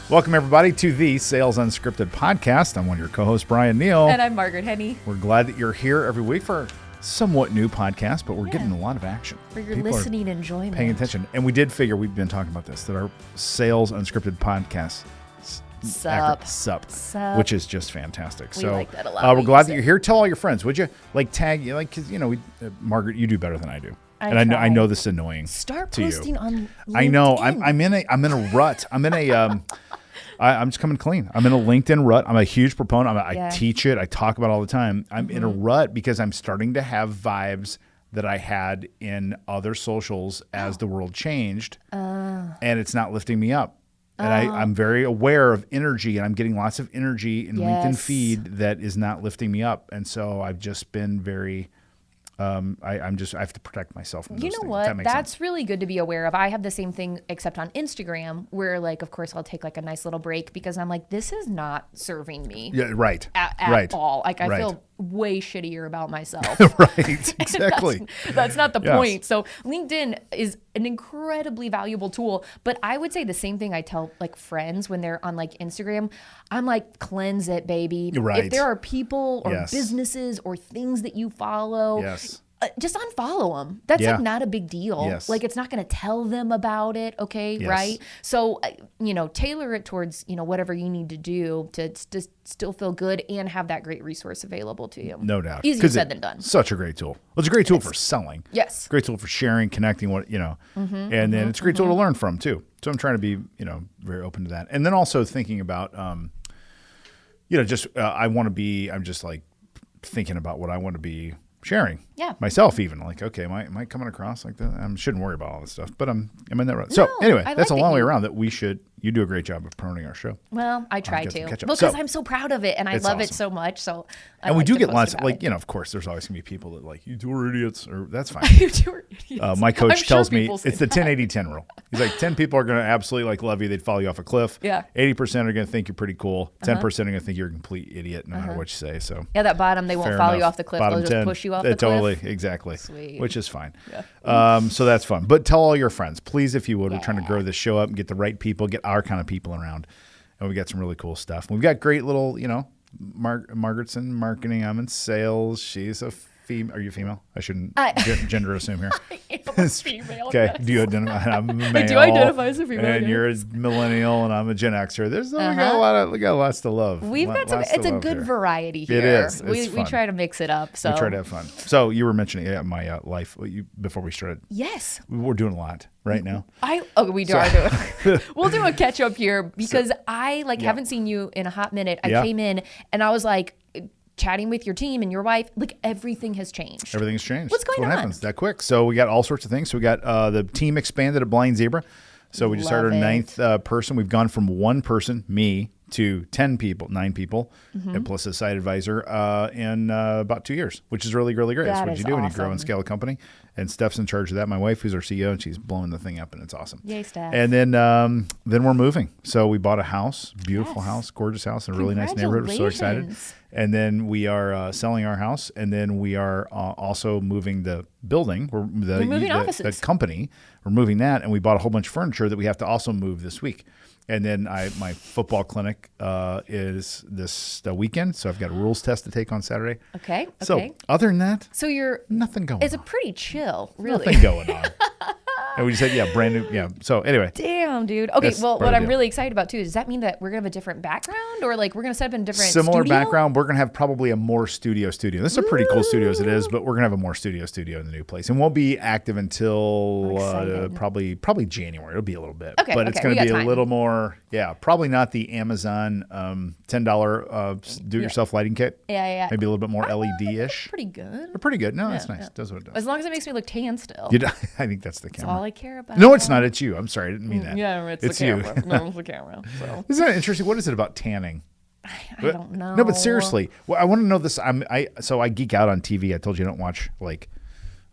Welcome, everybody, to the Sales Unscripted podcast. I'm one of your co-hosts, Bryan Neal. And I'm Margaret Henney. We're glad that you're here every week for a somewhat new podcast, but we're getting a lot of action. For your listening enjoyment. Paying attention. And we did figure, we've been talking about this, that our Sales Unscripted podcast Sup, which is just fantastic. We like that a lot. We're glad that you're here. Tell all your friends, would you? Like tag you, like, because Margaret, you do better than I do. I know this is annoying. Start posting on LinkedIn. I know. I'm in a rut. I'm in a I'm just coming clean. I'm in a LinkedIn rut. I'm a huge proponent. I teach it. I talk about it all the time. I'm in a rut because I'm starting to have vibes that I had in other socials as the world changed, and it's not lifting me up. And I'm very aware of energy, and I'm getting lots of energy in LinkedIn feed that is not lifting me up. And so I've just been very, I have to protect myself from those things. You know what? That's really good to be aware of. I have the same thing, except on Instagram, where, like, of course, I'll take like a nice little break because I'm like, this is not serving me. Yeah, right. At all. Like, I feel way shittier about myself. Right. Exactly. That's not the point. So LinkedIn is an incredibly valuable tool, but I would say the same thing I tell like friends when they're on like Instagram. I'm like, cleanse it, baby. Right. If there are people or businesses or things that you follow, just unfollow them. That's like not a big deal. Yes. Like, it's not going to tell them about it. Okay. Yes. Right. So, tailor it towards, whatever you need to do to still feel good and have that great resource available to you. No doubt. Easier said than done. Such a great tool. Well, it's a great tool for selling. Yes. Great tool for sharing, connecting, and then it's a great tool to learn from too. So I'm trying to be, very open to that. And then also thinking about, I'm just like thinking about what I want to be sharing myself, even like, okay, am I coming across like that? I shouldn't worry about all this stuff, but I'm in that road. So anyway, that's a long way around that you do a great job of promoting our show. Well, I try to. Because I'm so proud of it and I love it so much. So we do get lots of of course, there's always gonna be people that like, you two are idiots, or that's fine. You two are idiots. My coach tells me it's the 10-80-10 rule. He's like, 10 people are gonna absolutely like love you. They'd follow you off a cliff. Yeah. 80% are gonna think you're pretty cool. 10% are gonna think you're a complete idiot no matter what you say. So that bottom, they won't follow you off the cliff. They'll just push you off the cliff. Totally, exactly. Sweet. Which is fine. Yeah. So that's fun. But tell all your friends, please, if you would. We're trying to grow this show up and get the right people, get our kind of people around. And we got some really cool stuff. We've got great little, Margaret's in marketing. I'm in sales. She's a female. Are you female? I shouldn't gender assume here. I am a female. Okay. Yes. Do you identify? I'm a male. I do identify as a female. And you're a millennial, and I'm a Gen Xer. We got lots to love. We've got some. It's a good variety here. It is. We try to mix it up. So we try to have fun. So you were mentioning my life before we started. Yes. We're doing a lot right now. We are doing. We'll do a catch up here because I haven't seen you in a hot minute. I came in and I was like, chatting with your team and your wife, like, everything has changed. Everything's changed. What's going on? What happens that quick? So we got all sorts of things. So we got the team expanded at Blind Zebra. So we just started our ninth person. We've gone from one person, me, to 9 people, and plus a site advisor in about 2 years, which is really, really great. That's what you do when you grow and scale a company. And Steph's in charge of that. My wife, who's our CEO, and she's blowing the thing up, and it's awesome. Yay, Steph. And then we're moving. So we bought a house, beautiful house, gorgeous house in a really nice neighborhood. We're so excited. And then we are selling our house, and then we are also moving the building. We're moving offices. The company. We're moving that, and we bought a whole bunch of furniture that we have to also move this week. And then my football clinic is this weekend, so I've got a rules test to take on Saturday. Okay. So other than that, nothing going on. It's a pretty chill, really. Nothing going on. And we just said, brand new. So anyway. Damn, dude. Okay, well, what I'm really excited about, too, does that mean that we're going to have a different background? Or, like, we're going to set up in a different Similar studio? background. We're going to have probably a more studio. This is a pretty cool studio as it is, but we're going to have a more studio in the new place. And won't be active until probably January. It'll be a little bit. But it's going to be a little more, probably not the Amazon $10 do-it-yourself lighting kit. Yeah. Maybe a little bit more LED-ish. Pretty good. They're pretty good. No, that's nice. It does what it does. As long as it makes me look tan still. I think that's the camera. That's all I care about. No, it's not. It's you. I'm sorry. I didn't mean that. Yeah, it's the camera. No, it's the camera. So. Isn't that interesting? What is it about tanning? I don't know. No, but seriously, I want to know this. So I geek out on TV. I told you I don't watch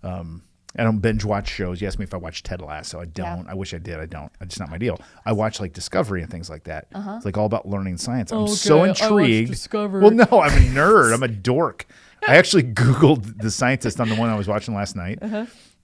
I don't binge watch shows. You asked me if I watched Ted Lasso. I don't. I wish I did. I don't. It's just not my deal. I watch like Discovery and things like that. It's like all about learning science. I'm so intrigued. Discovery. Well, no, I'm a nerd. I'm a dork. I actually Googled the scientist on the one I was watching last night.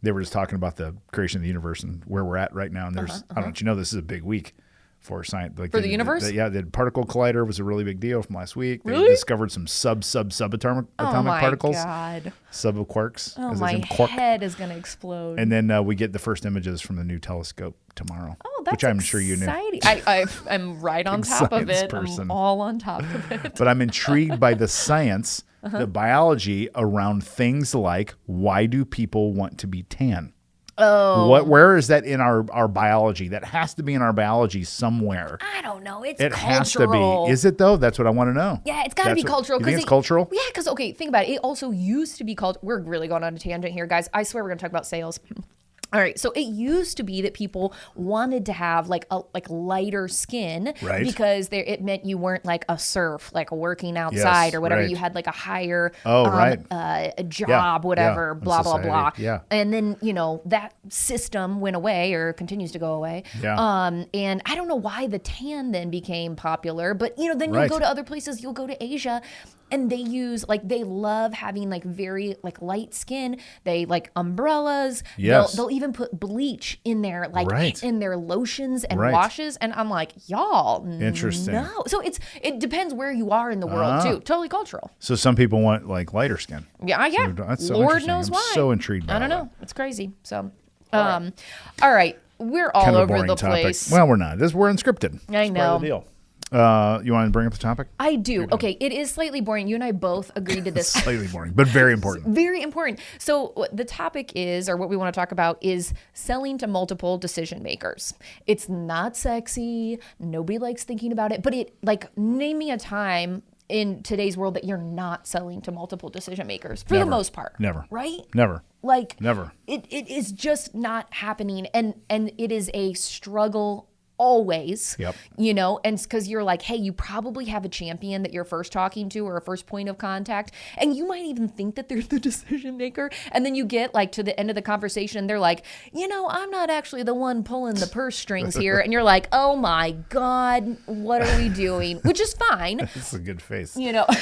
They were just talking about the creation of the universe and where we're at right now. And there's, I don't know if you know, this is a big week. for science. Like for the universe? The particle collider was a really big deal from last week. They Really? discovered some subatomic particles. Oh, my God. Subquarks. Oh, my head is going to explode. And then we get the first images from the new telescope tomorrow. Oh, that's which I'm sure you knew. I'm right on top of it. I'm all on top of it. But I'm intrigued by the science, the biology around things like, why do people want to be tan? Oh. Where is that in our biology? That has to be in our biology somewhere. I don't know. It cultural. Has to be. Is it though? That's what I want to know. Yeah, it's got to be cultural. You think it's cultural? Yeah, because, okay, think about it. It also used to be cultural. We're really going on a tangent here, guys. I swear we're going to talk about sales. All right, so it used to be that people wanted to have like lighter skin, right? Because it meant you weren't like a serf, like working outside or whatever. Right. You had like a higher a job, whatever, blah, blah, blah. Yeah. And then, that system went away or continues to go away. Yeah. And I don't know why the tan then became popular, but then you'll go to other places, you'll go to Asia, and they love having like very like light skin. They like umbrellas. Yes. They'll even put bleach in their in their lotions and washes. And I'm like, y'all, interesting. No. So it depends where you are in the world too. Totally cultural. So some people want like lighter skin. Yeah. So that's so Lord knows why. I'm so intrigued by I don't know. It's crazy. So, all right. We're all over the place. Well, we're not. We're unscripted. I know. That's part of the deal. You want to bring up the topic? I do. Okay, it is slightly boring. You and I both agreed to this. Slightly boring, but very important. Very important. So the topic is, or what we want to talk about is selling to multiple decision makers. It's not sexy. Nobody likes thinking about it, but name me a time in today's world that you're not selling to multiple decision makers for the most part. Never. Right? Never. Never. It is just not happening, and it is a struggle always. Yep. And it's because you're like, hey, you probably have a champion that you're first talking to or a first point of contact, and you might even think that they're the decision maker, and then you get like to the end of the conversation, they're like, I'm not actually the one pulling the purse strings here, and you're like, oh my God, what are we doing? Which is fine. That's a good face.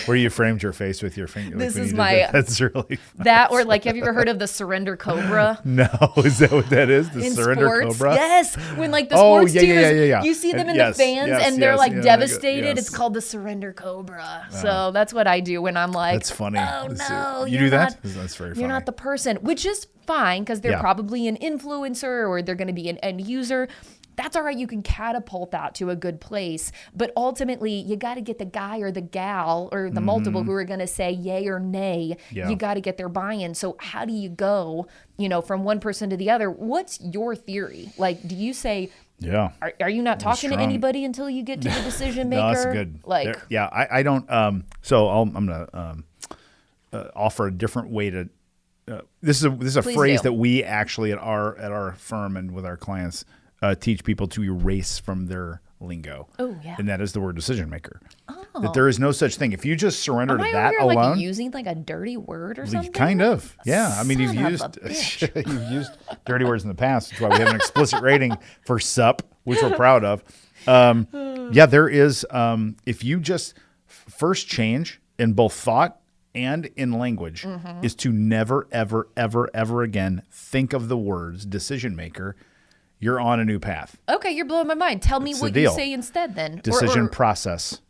Where you framed your face with your finger. This is that's really fun. That, or like, have you ever heard of the surrender cobra? No, is that what that is? The in surrender sports? cobra? Yes, when like the sports teams. Yeah. You see them in the fans and they're like devastated. It's called the surrender cobra. So that's what I do when I'm like, that's funny. Oh no, you do that? That's very funny. You're not the person, which is fine because they're probably an influencer or they're going to be an end user. That's all right. You can catapult that to a good place. But ultimately, you got to get the guy or the gal or the multiple who are going to say yay or nay. Yeah. You got to get their buy-in. So how do you go, from one person to the other? What's your theory? Like, do you say, are you not talking to anybody until you get to the decision maker? No, that's good. Like, I don't. So I'm going to offer a different way to. This is a phrase that we actually at our firm and with our clients teach people to erase from their lingo. Oh, yeah. And that is the word decision maker. Oh. That there is no such thing. If you just surrender to that alone. Like using like a dirty word or something? Kind of. Yeah. I mean, you've used dirty words in the past. That's why we have an explicit rating for SUP, which we're proud of. There is, if you just first change in both thought and in language is to never, ever, ever, ever again think of the words decision maker. You're on a new path. Okay, you're blowing my mind. Tell me what you say instead then. Decision process.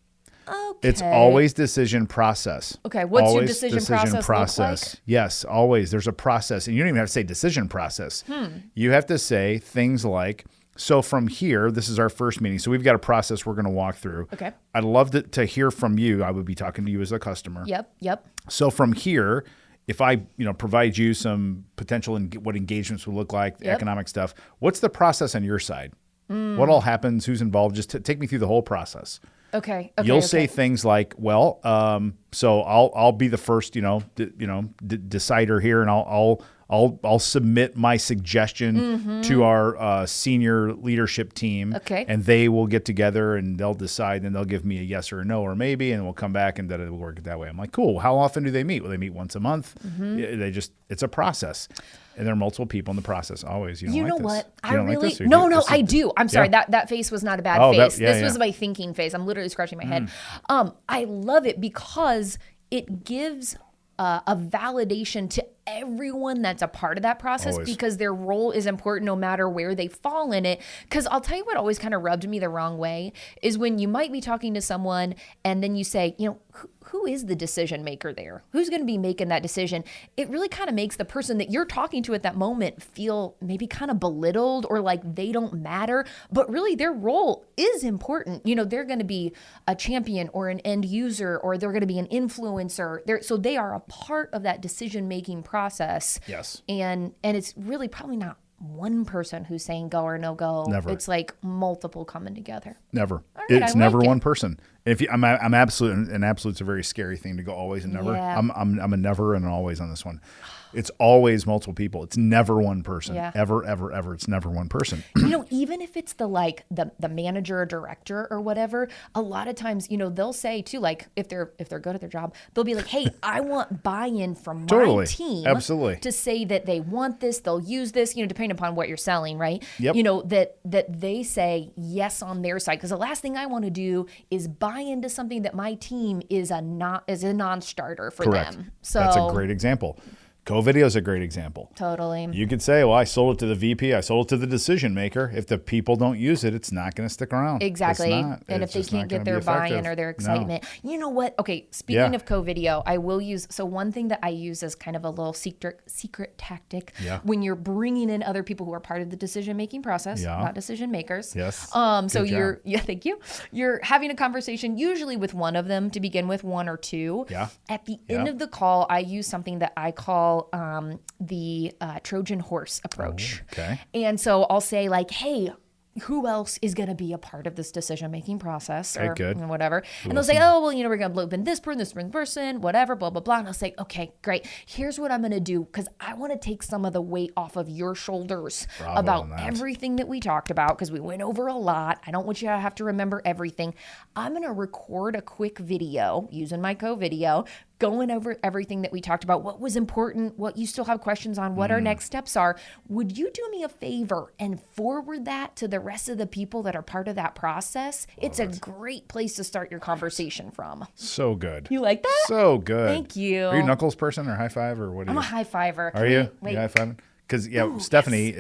Okay. It's always decision process. Okay, what's your decision process look like? Yes, always. There's a process. And you don't even have to say decision process. You have to say things like, so from here, this is our first meeting. So we've got a process we're going to walk through. Okay. I'd love to hear from you. I would be talking to you as a customer. Yep. So from here, if I, provide you some potential what engagements would look like, the economic stuff, what's the process on your side? What all happens? Who's involved? Just take me through the whole process. Okay. You'll say things like, well, so I'll be the first, decider here, and I'll submit my suggestion to our senior leadership team. Okay. And they will get together and they'll decide, and they'll give me a yes or a no or maybe, and we'll come back and it'll work that way. I'm like, cool. How often do they meet? Well, they meet once a month. It's a process. And there are multiple people in the process. Always. You know what? I do. I'm sorry. That face was not a bad face. This was my thinking face. I'm literally scratching my head. I love it because it gives a validation to everyone that's a part of that process Always. because their role is important no matter where they fall in it. Because I'll tell you what always kind of rubbed me the wrong way is when you might be talking to someone and then you say, who is the decision maker there? Who's going to be making that decision? It really kind of makes the person that you're talking to at that moment feel maybe kind of belittled or like they don't matter, but really their role is important. They're going to be a champion or an end user, or they're going to be an influencer. So they are a part of that decision-making process. Yes. And it's really probably not one person who's saying go or no go. Never. It's like multiple coming together. Never. Right, It's I never like one it. person. If you, I'm absolute, and absolute's a very scary thing to go always and never. Yeah. I'm a never and an always on this one. It's always multiple people. It's never one person. Yeah. Ever, ever, ever. It's never one person. Even if it's the manager or director or whatever, a lot of times, they'll say too, like if they're good at their job, they'll be like, hey, I want buy-in from my Totally. team. Absolutely. To say that they want this, they'll use this, depending upon what you're selling, right? Yep. That they say yes on their side. Because the last thing I want to do is buy into something that my team is a non-starter for Correct. them. So That's a great example. Co-video is a great example. Totally. You could say, well, I sold it to the VP. I sold it to the decision maker. If the people don't use it, it's not going to stick around. Exactly. And if they can't get their buy-in or their excitement. No. You know what? Okay, speaking of co-video, I will use, so one thing that I use as kind of a little secret tactic when you're bringing in other people who are part of the decision-making process, not decision makers. Yes. So thank you. You're having a conversation usually with one of them to begin with, one or two. Yeah. At the end of the call, I use something that I call the Trojan Horse approach. Oh, okay. And so I'll say like, hey, who else is going to be a part of this decision-making process or whatever. And they'll say, oh, well, we're going to loop in this person, whatever, blah, blah, blah. And I'll say, okay, great. Here's what I'm going to do because I want to take some of the weight off of your shoulders about everything that we talked about because we went over a lot. I don't want you to have to remember everything. I'm going to record a quick video using my co-video going over everything that we talked about, what was important, what you still have questions on, what our next steps are. Would you do me a favor and forward that to the rest of the people that are part of that process? It's a great place to start your conversation from. So good. You like that? So good. Thank you. Are you a knuckles person or high five or what are you? I'm a high fiver. Are you? Wait. You high fiving? Because Stephanie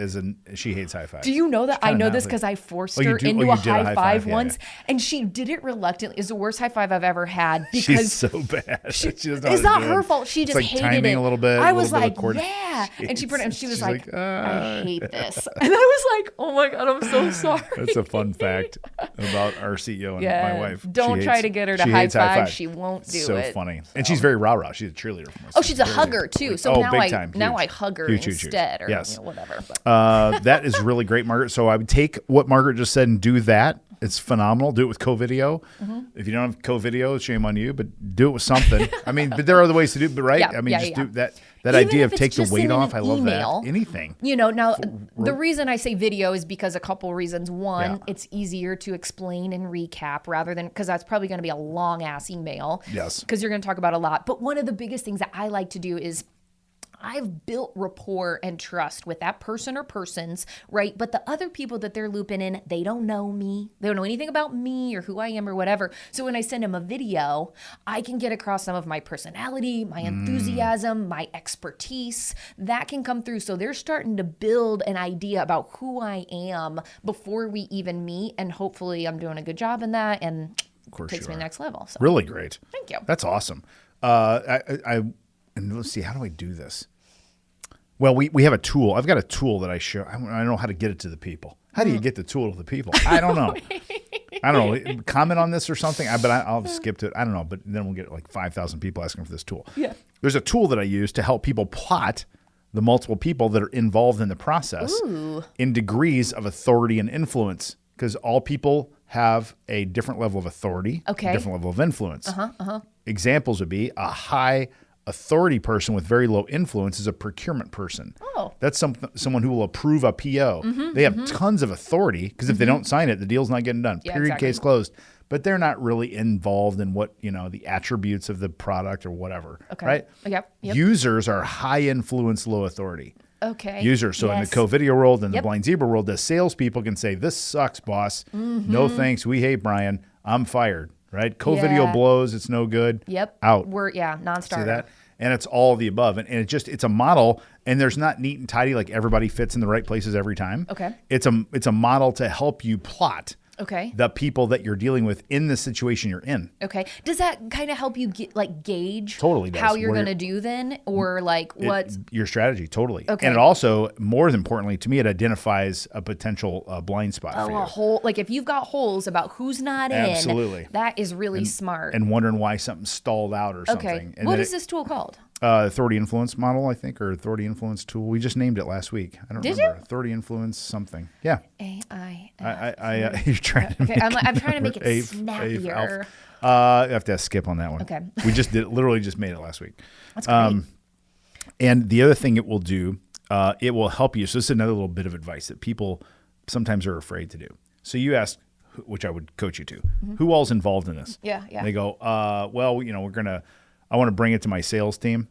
she hates high fives. Do you know that I know this because I forced her into a high five once, and she did it reluctantly. It's the worst high five I've ever had because she's so bad. She doesn't know it's how to not do her it. fault. She It's just like hated timing it. a little bit. I was like, yeah, and she was like, I hate this, and I was like, oh my god, I'm so sorry. That's a fun fact about our CEO and my wife. Don't try to get her to high five. She won't do so it. So funny, and she's very rah-rah. She's a cheerleader from us. Oh, she's a hugger too. So now I hug her Huge. instead, or yes. Whatever. That is really great, Margaret. So I would take what Margaret just said and do that. It's phenomenal. Do it with co-video. If you don't have co-video, shame on you, but do it with something. I mean, but there are other ways to do it, right? Yeah, do that. That even idea if of take the just weight in off. an I love email, that. Anything. Now the reason I say video is because a couple reasons. One, it's easier to explain and recap rather than, because that's probably going to be a long ass email. Yes. Because you're going to talk about a lot. But one of the biggest things that I like to do is I've built rapport and trust with that person or persons, right? But the other people that they're looping in, they don't know me. They don't know anything about me or who I am or whatever. So when I send them a video, I can get across some of my personality, my enthusiasm, my expertise. That can come through. So they're starting to build an idea about who I am before we even meet. And hopefully I'm doing a good job in that and takes me to the next level. So. Really great. Thank you. That's awesome. And let's see, how do I do this? Well, we have a tool. I've got a tool that I show. I don't know how to get it to the people. How do you get the tool to the people? I don't know. I don't know. Comment on this or something. I'll skip to it. I don't know. But then we'll get like 5,000 people asking for this tool. Yeah. There's a tool that I use to help people plot the multiple people that are involved in the process in degrees of authority and influence, because all people have a different level of authority, a different level of influence. Examples would be a high authority person with very low influence is a procurement person. Oh. That's someone who will approve a PO. They have tons of authority because if they don't sign it, the deal's not getting done. Period, case closed. But they're not really involved in what, the attributes of the product or whatever. Okay. Right? Yep. Users are high influence, low authority. Okay. Users. So in the co-video world and the blind zebra world, the salespeople can say, this sucks, boss. No thanks. We hate Bryan. I'm fired. Right? Co-video blows. It's no good. Yep. Out. Non-starter. See that? and it's all of the above. And it's a model, and there's not neat and tidy, like everybody fits in the right places every time. Okay. It's a model to help you plot Okay. the people that you're dealing with in the situation you're in. Okay. Does that kind of help you gauge Totally does. how you're going to do then, or what's your strategy? Totally. Okay. And it also, more importantly to me, it identifies a potential blind spot for you. a hole? Like if you've got holes about who's not Absolutely. in, that is really smart. And wondering why something's stalled out or something. Okay. And What is this tool called? Authority influence model, I think, or authority influence tool. We just named it last week. I don't Did remember. you? Authority influence something. Yeah. AI. You're trying to. Okay, I'm trying to make it snappier. I have to skip on that one. Okay. We literally just made it last week. That's great. And the other thing it will do, it will help you. So this is another little bit of advice that people sometimes are afraid to do. So you ask, which I would coach you to, who all's involved in this? Yeah. And they go, well, I want to bring it to my sales team,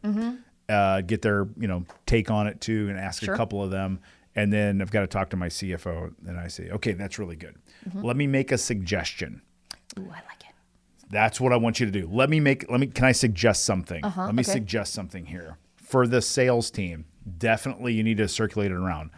get their, take on it too, and ask a couple of them. And then I've got to talk to my CFO. And I say, okay, that's really good. Let me make a suggestion. Ooh, I like it. That's what I want you to do. Can I suggest something? Let me suggest something here. For the sales team, definitely you need to circulate it around.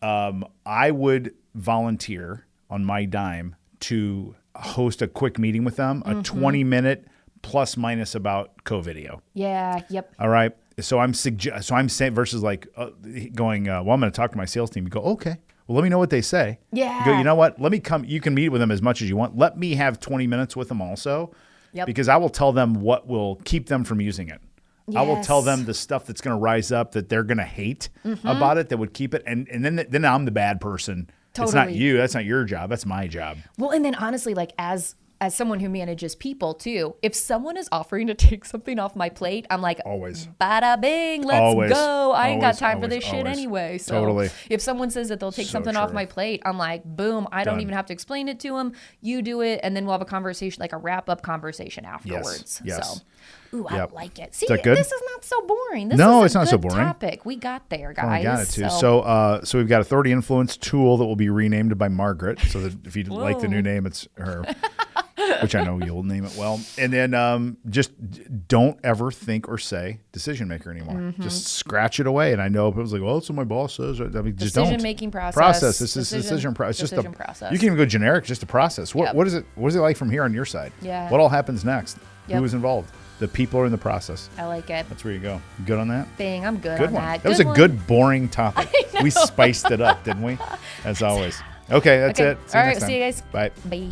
I would volunteer on my dime to host a quick meeting with them, a 20-minute plus minus about co-video. Yeah. Yep. All right. So I'm saying versus going, well, I'm going to talk to my sales team. You go, okay. Well, let me know what they say. Yeah. You go, you know what? Let me come. You can meet with them as much as you want. Let me have 20 minutes with them also. Yep. Because I will tell them what will keep them from using it. Yes. I will tell them the stuff that's going to rise up that they're going to hate about it that would keep it. And then I'm the bad person. Totally. It's not you. That's not your job. That's my job. Well, and then honestly, as someone who manages people too, if someone is offering to take something off my plate, I'm like, always, bada bing, let's go. I ain't got time for this shit always. Anyway. So Totally. if someone says that they'll take something off my plate, I'm like, boom, I don't even have to explain it to them. You do it. And then we'll have a conversation, like a wrap up conversation afterwards. Yes. So, ooh, I like it. See, that good? This is not so boring. This No, is it's not so good boring. topic. We got there, guys. I got it too. So we've got authority influence tool that will be renamed by Margaret. So that if you like the new name, it's her. Which I know you'll name it well. And then just don't ever think or say decision maker anymore. Just scratch it away. And I know people's like, well, that's what my boss says. I mean, just don't. Decision making process. This is decision process. It's just process. You can even go generic, just a process. What is it? What is it like from here on your side? Yeah. What all happens next? Yep. Who is involved? The people are in the process. I like it. That's where you go. You good on that? Bang, I'm good Good on one. that. That was a good, boring topic. We spiced it up, didn't we? As always. Okay, that's it. All right, see you guys. Bye. Bye.